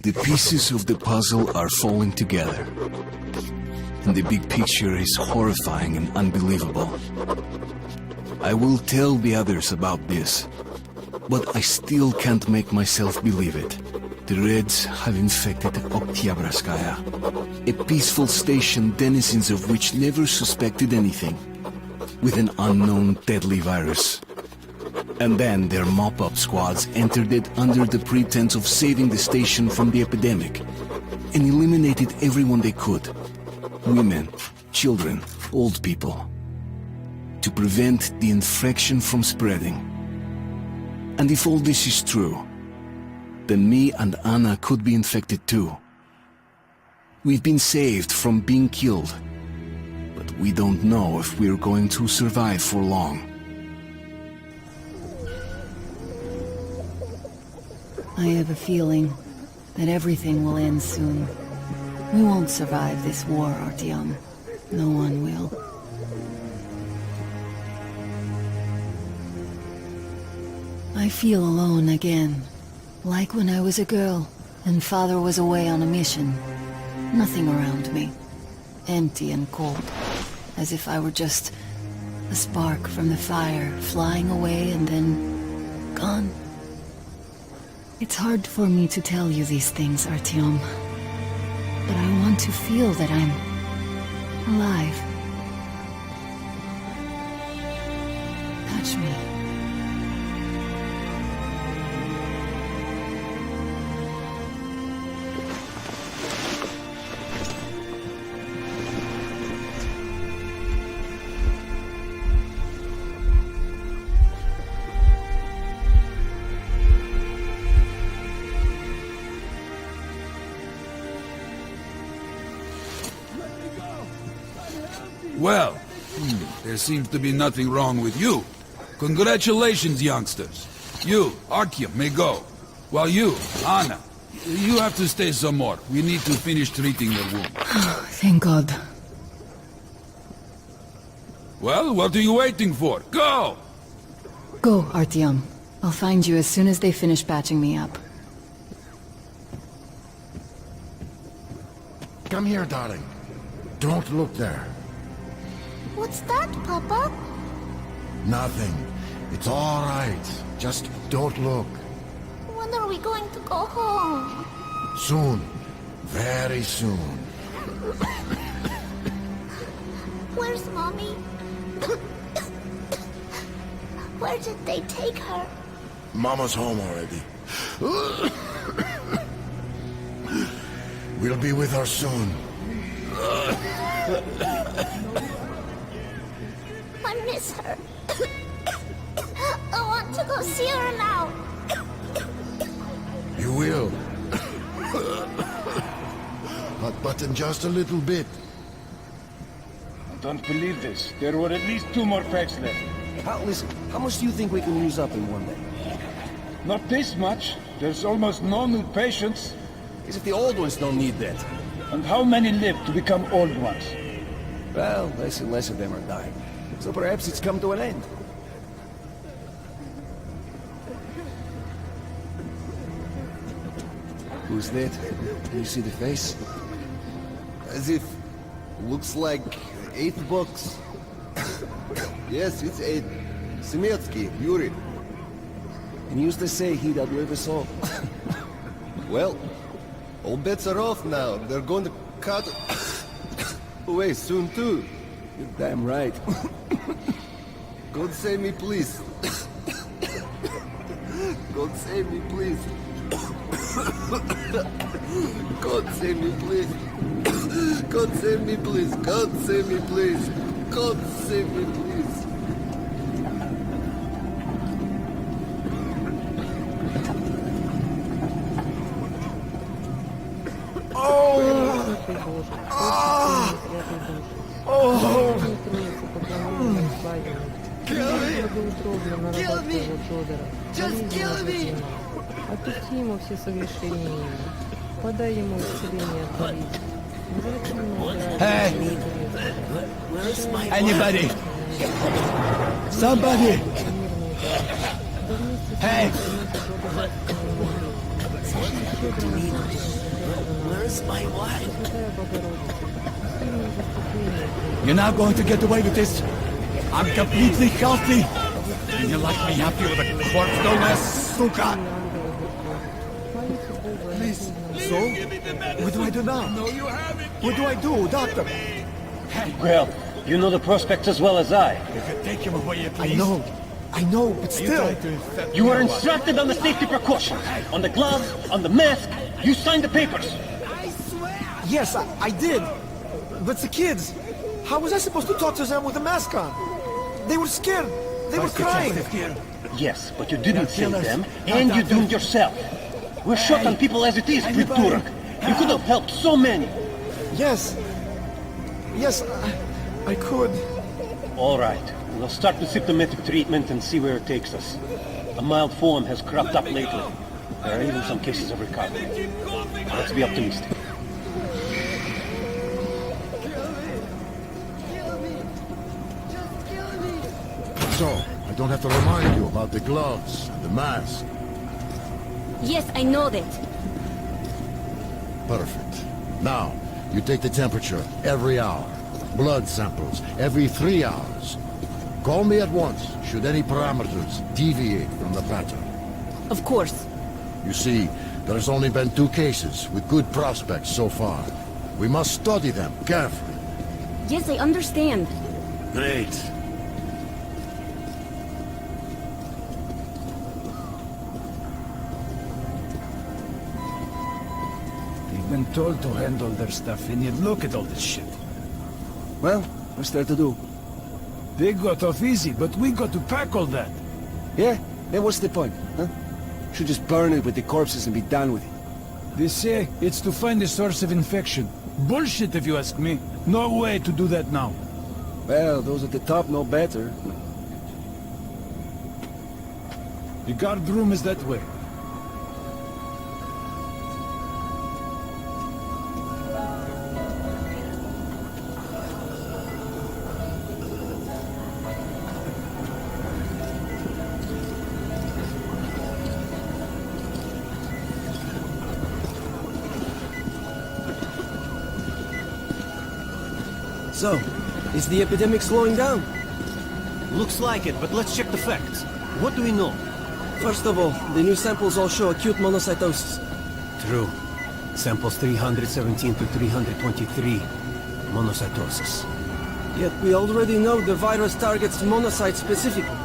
The pieces of the puzzle are falling together, and the big picture is horrifying and unbelievable. I will tell the others about this, but I still can't make myself believe it. The Reds have infected Oktyabrskaya, a peaceful station denizens of which never suspected anything, with an unknown deadly virus. And then their mop-up squads entered it under the pretense of saving the station from the epidemic, and eliminated everyone they could. Women, children, old people. To prevent the infection from spreading. And if all this is true, then me and Anna could be infected too. We've been saved from being killed, but we don't know if we're going to survive for long. I have a feeling that everything will end soon. We won't survive this war, Artyom. No one will. I feel alone again, like when I was a girl and Father was away on a mission. Nothing around me, empty and cold, as if I were just a spark from the fire, flying away and then gone. It's hard for me to tell you these things, Artyom, but I want to feel that I'm alive. Touch me. Well, there seems to be nothing wrong with you. Congratulations, youngsters. You, Artyom, may go. While you, Anna, you have to stay some more. We need to finish treating your wound. Thank God. Well, what are you waiting for? Go! Go, Artyom. I'll find you as soon as they finish patching me up. Come here, darling. Don't look there. What's that, Papa? Nothing. It's all right. Just don't look. When are we going to go home? Soon. Very soon. Where's Mommy? Where did they take her? Mama's home already. We'll be with her soon. I miss her. I want to go see her now. You will. But in just a little bit. I don't believe this. There were at least 2 more packs left. Listen, how much do you think we can use up in one day? Not this much. There's almost no new patients. As if the old ones don't need that. And how many live to become old ones? Well, less and less of them are dying. So perhaps it's come to an end. Who's that? Can you see the face? As if... looks like 8 bucks. Yes, it's 8. Semetsky, Yuri. And he used to say he'd outlive us all. Well, all bets are off now. They're going to cut away soon too. You're damn right. God save me, please. God save me, please. God save me, please. God save me, please. God save me, please. God save me, please. Kill me! Just kill me! Отпусти ему все согрешения его. Подай ему исцеление от болезни. Hey! Anybody! Somebody! Hey! Where's my wife? Святая Богородица, сильное заступление. You're not going to get away with this. I'm completely healthy. And you like me happy with a corpse, no less, suka. Please. So? What do I do now? No, you haven't. What do I do, doctor? Hey, Well, you know the prospects as well as I. you could take him away, please. I know, but You still. tried to infect You were instructed on the safety precautions, on the gloves, on the mask. You signed the papers. Yes, I did. But the kids, how was I supposed to talk to them with a mask on? They were scared. They were crying. Yes, but you didn't save them, and you doomed yourself. We're short on people as it is, Priturak. You could have helped so many. Yes. Yes, I could. All right. We'll start with symptomatic treatment and see where it takes us. A mild form has cropped up lately. There are even some cases of recovery. Let's be optimistic. So, I don't have to remind you about the gloves, the mask. Yes, I know that. Perfect. Now, you take the temperature every hour. Blood samples every 3 hours. Call me at once should any parameters deviate from the pattern. Of course. You see, there has only been 2 cases with good prospects so far. We must study them carefully. Yes, I understand. Great. They've been told to handle their stuff, and yet look at all this shit. Well, what's there to do? They got off easy, but we got to pack all that. Yeah? Then what's the point, huh? Should just burn it with the corpses and be done with it. They say it's to find the source of infection. Bullshit, if you ask me. No way to do that now. Well, those at the top know better. The guard room is that way. So, is the epidemic slowing down? Looks like it, but let's check the facts. What do we know? First of all, the new samples all show acute monocytosis. True. Samples 317 to 323. Monocytosis. Yet we already know the virus targets monocytes specifically.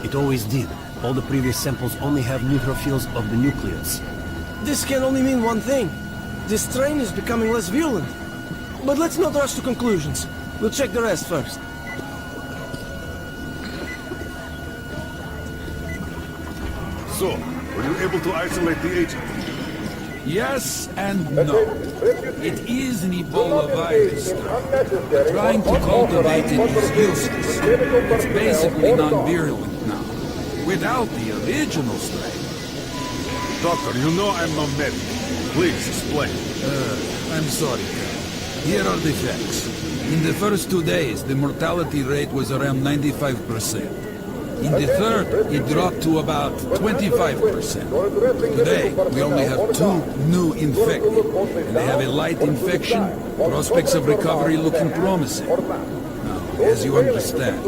It always did. All the previous samples only have neutrophils of the nucleus. This can only mean one thing. This strain is becoming less virulent. But let's not rush to conclusions. We'll check the rest first. So, were you able to isolate the agent? Yes and no. It is an Ebola virus. Trying to cultivate it is useless. It's basically non-virulent now. Without the original strain. Doctor, you know I'm no medic. Please explain. I'm sorry, Colonel. Here are the facts. In the first 2 days, the mortality rate was around 95%. In the third, it dropped to about 25%. Today, we only have 2 new infected, and they have a light infection, prospects of recovery looking promising. Now, as you understand,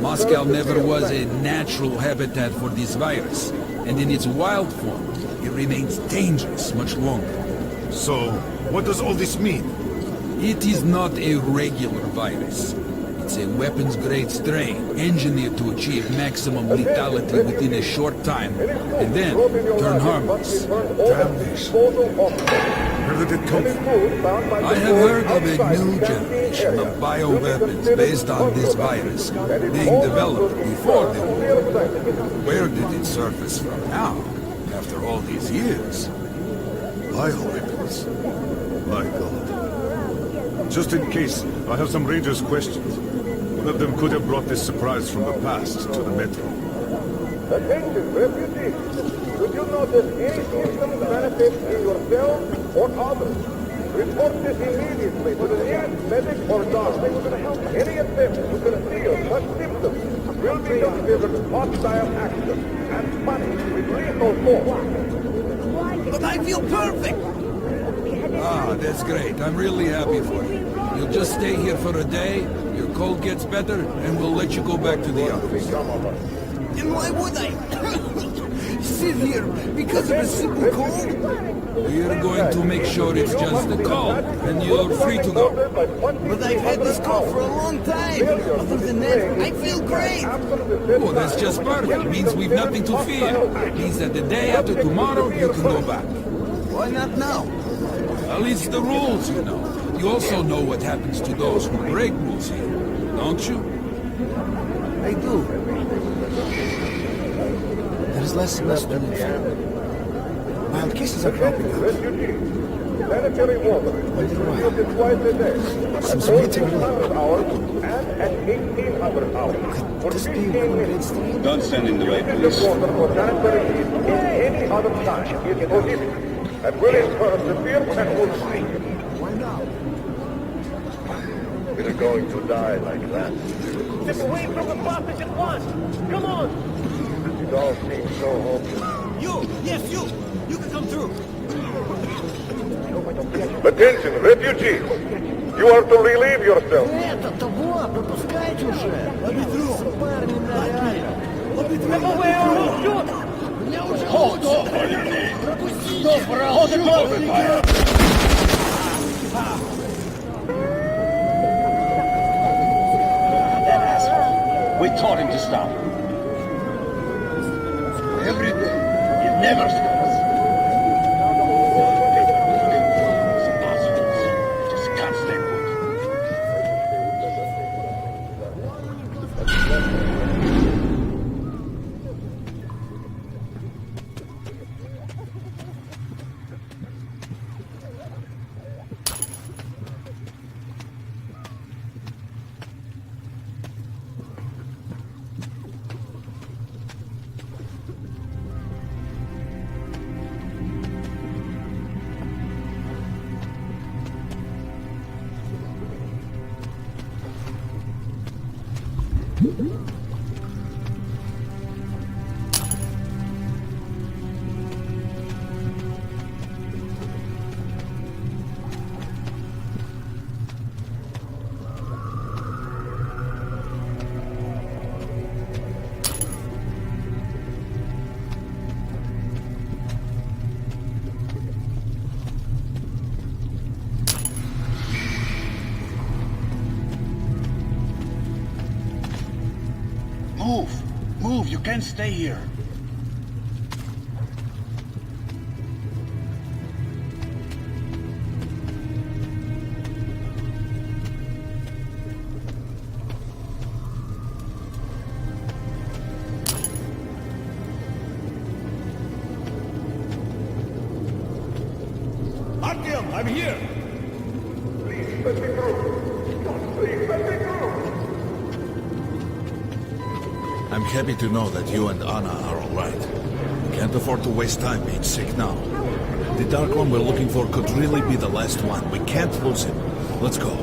Moscow never was a natural habitat for this virus, and in its wild form, it remains dangerous much longer. So, what does all this mean? It is not a regular virus. It's a weapons-grade strain, engineered to achieve maximum lethality within a short time, and then turn harmless. Damnation. Where did it come from? I have heard of a new generation of bioweapons based on this virus being developed before the war. Where did it surface from now, after all these years? Bioweapons. My God. Just in case, I have some Rangers' questions. One of them could have brought this surprise from the past to the Metro. Attention, refugees! Should you notice any symptoms manifest in yourself or others, report this immediately to the nearest medic or guard. Any attempt to conceal such symptoms will be considered hostile action and punished with lethal force. but I feel perfect. Ah, that's great. I'm really happy for you. You'll just stay here for a day, your cold gets better, and we'll let you go back to the office. And why would I sit here because of a simple cold? We're going to make sure it's just a cold, and you're free to go. But I've had this cold for a long time. Other than that, I feel great. Oh, that's just perfect. Means we've nothing to fear. Means that the day after tomorrow, you can go back. Why not now? Well, it's the rules, you know. You also know what happens to those who break rules here, don't you? I do. There's less and less to live. Wild cases are cropping up. Sanitary water is distributed twice a day. At 1600 hours and at 1800 hours. For 15 Don't stand in the way, minutes, please. water for sanitary use in any other time is prohibited and will incur severe penalties. Why now? We're going to die like that. Step away from the passage at once! Come on! It all seems so hopeless. Yes, you! You can come through. Attention, refugees! You are to relieve yourself. Hold on! Hold the door! That asshole. We taught him to stop. Every day. It never stops. Just can't stay put. Move, you can't stay here. Artyom, I'm here. Please let me through. Please let me through. I'm happy to know that you and Anna are all right. Can't afford to waste time being sick now. The Dark One we're looking for could really be the last one. We can't lose him. Let's go.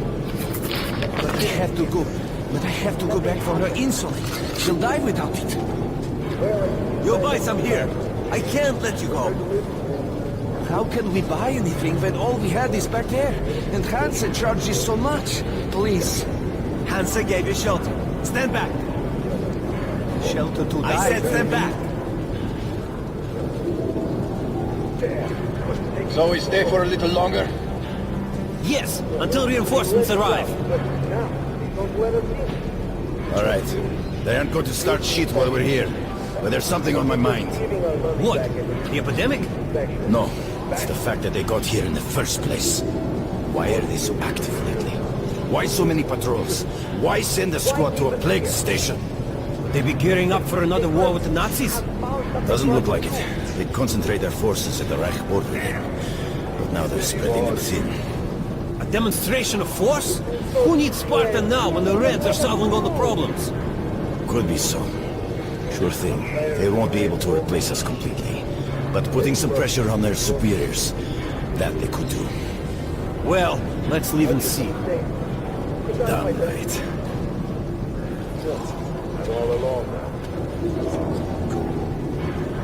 But I have to go. But I have to go back for her insulin. She'll die without it. You buy some here. I can't let you go. How can we buy anything when all we had is back there? And Hansen charges so much. Please. Hansa gave you shelter. Stand back. Shelter to die. I said stand back. So we stay for a little longer? Yes, until reinforcements arrive. All right. They aren't going to start shit while we're here. But there's something on my mind. What? The epidemic? No. It's the fact that they got here in the first place. Why are they so active lately? Why so many patrols? Why send a squad to a plague station? They be gearing up for another war with the Nazis? Doesn't look like it. They concentrate their forces at the Reich border. But now they're spreading them thin. A demonstration of force? Who needs Sparta now when the Reds are solving all the problems? Could be so. Sure thing. They won't be able to replace us completely. But putting some pressure on their superiors, that they could do. Well, let's leave and see. Damn right. I'm all alone now.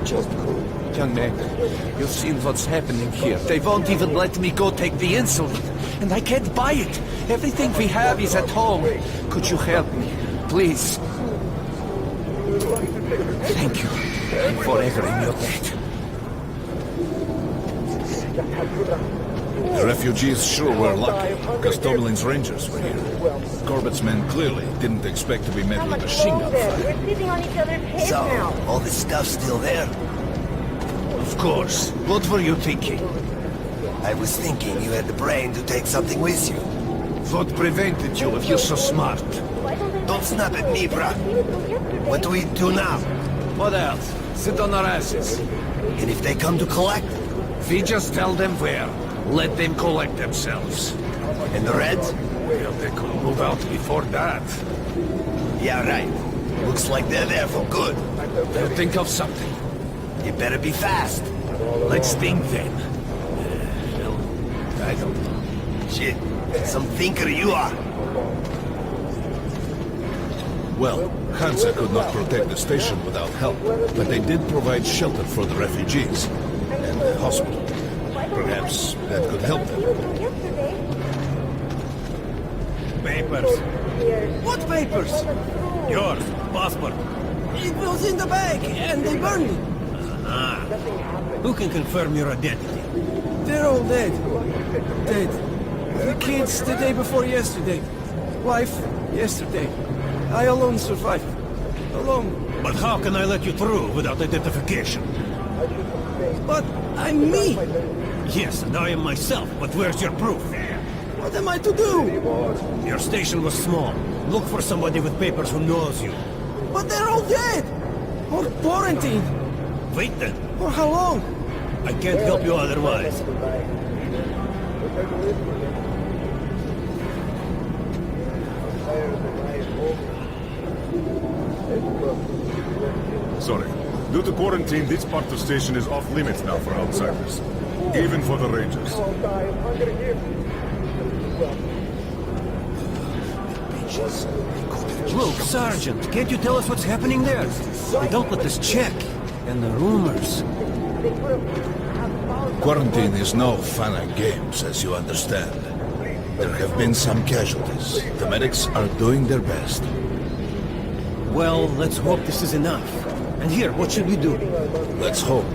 Just cool. Young man, you've seen what's happening here. They won't even let me go take the insulin. And I can't buy it. Everything we have is at home. Could you help me? Please. Thank you. I'm forever in your debt. The refugees sure were lucky, because Tobelin's rangers were here. Corbett's men clearly didn't expect to be met with machine gun fire. We're sitting on each other's heads now. All this stuff's still there? Of course. What were you thinking? I was thinking you had the brain to take something with you. What prevented you if you're so smart? Don't snap at me, bruh. What do we do now? What else? Sit on our asses. And if they come to collect? We just tell them where. Let them collect themselves. And the Reds? Well, they could move out before that. Yeah, right. Looks like they're there for good. They'll think of something. You better be fast. Let's think then. I don't know. Shit. Some thinker you are. Well, Hansa could not protect the station without help, but they did provide shelter for the refugees and a hospital. Perhaps that could help them. Papers. What papers? Yours. Passport. It was in the bag, and they burned it. Ah. Who can confirm your identity? They're all dead. Dead. The kids the day before yesterday. Wife, yesterday. I alone survived. Alone. But how can I let you through without identification? But I'm me. Yes, and I am myself, but where's your proof? What am I to do? Your station was small. Look for somebody with papers who knows you. But they're all dead. Or quarantined. Wait then. For how long? I can't help you otherwise. Sorry. Due to quarantine, this part of the station is off limits now for outsiders. Even for the rangers. Look, Sergeant, can't you tell us what's happening there? They don't let us check. And the rumors. Quarantine is no fun and games, as you understand. There have been some casualties. The medics are doing their best. Well, let's hope this is enough. And here, what should we do? Let's hope.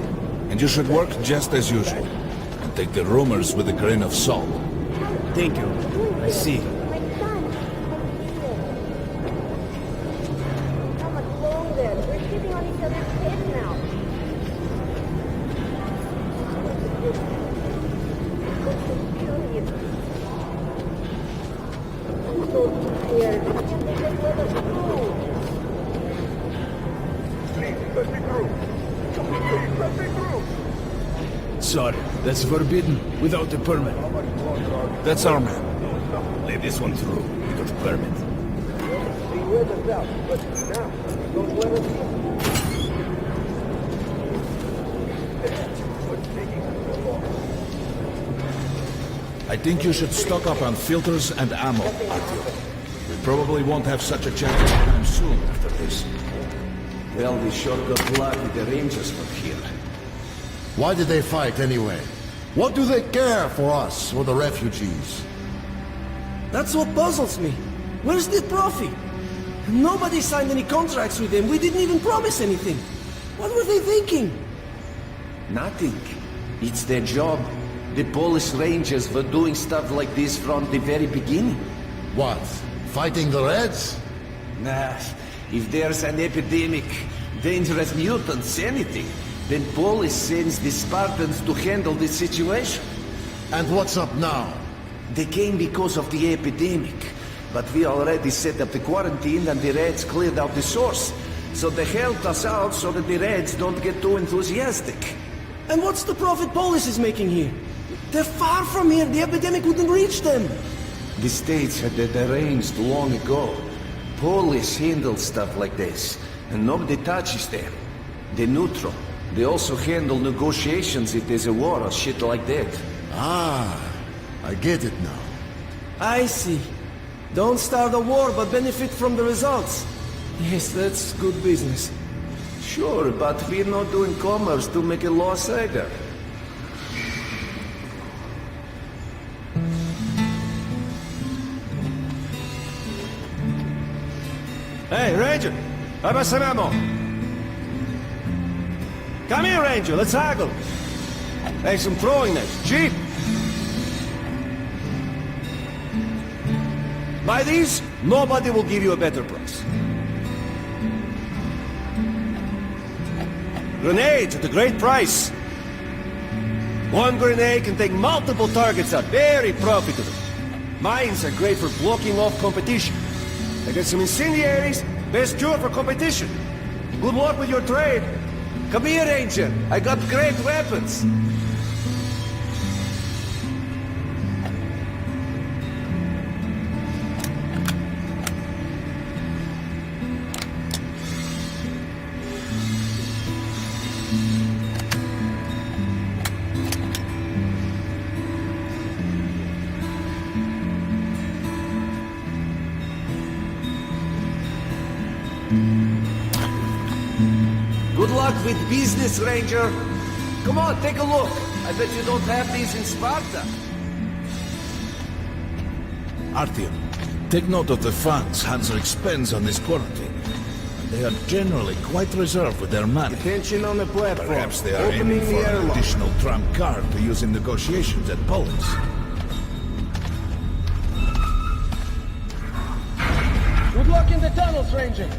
And you should work just as usual. And take the rumors with a grain of salt. Thank you. I see. How much longer? We're sitting on each other's heads now. I'm so tired. I can't think of where to go. Sorry, that's forbidden without a permit. That's our man. Leave this one through without a permit. I think you should stock up on filters and ammo, Artyom. We probably won't have such a chance anytime soon after this. Well, we sure got lucky the Rangers were here. Why did they fight anyway? What do they care for us or the refugees? That's what puzzles me. Where's the trophy? Nobody signed any contracts with them. We didn't even promise anything. What were they thinking? Nothing. It's their job. The Polish Rangers were doing stuff like this from the very beginning. What? Fighting the Reds? Nah, if there's an epidemic, dangerous mutants, anything, then Polish sends the Spartans to handle the situation. And what's up now? They came because of the epidemic, but we already set up the quarantine and the Reds cleared out the source. So they helped us out so that the Reds don't get too enthusiastic. And what's the profit Polis is making here? They're far from here. The epidemic wouldn't reach them. The States had that arranged long ago. Police handle stuff like this, and nobody touches them. They're neutral. They also handle negotiations if there's a war or shit like that. Ah, I get it now. I see. Don't start a war, but benefit from the results. Yes, that's good business. Sure, but we're not doing commerce to make a loss either. Hey, Ranger! How about some ammo? Come here, Ranger, let's haggle! Hey, some throwing knives, cheap! Buy these, nobody will give you a better price. Grenades at a great price. One grenade can take multiple targets out, very profitable. Mines are great for blocking off competition. I got some incendiaries, best cure for competition. Good luck with your trade. Come here, Ranger. I got great weapons. Good luck with business, Ranger. Come on, take a look. I bet you don't have these in Sparta. Artyom, take note of the funds Hanser expends on this quarantine. They are generally quite reserved with their money. Attention on the platform. Perhaps they are aiming for an additional trump card to use in negotiations at Polis. Good luck in the tunnels, Ranger.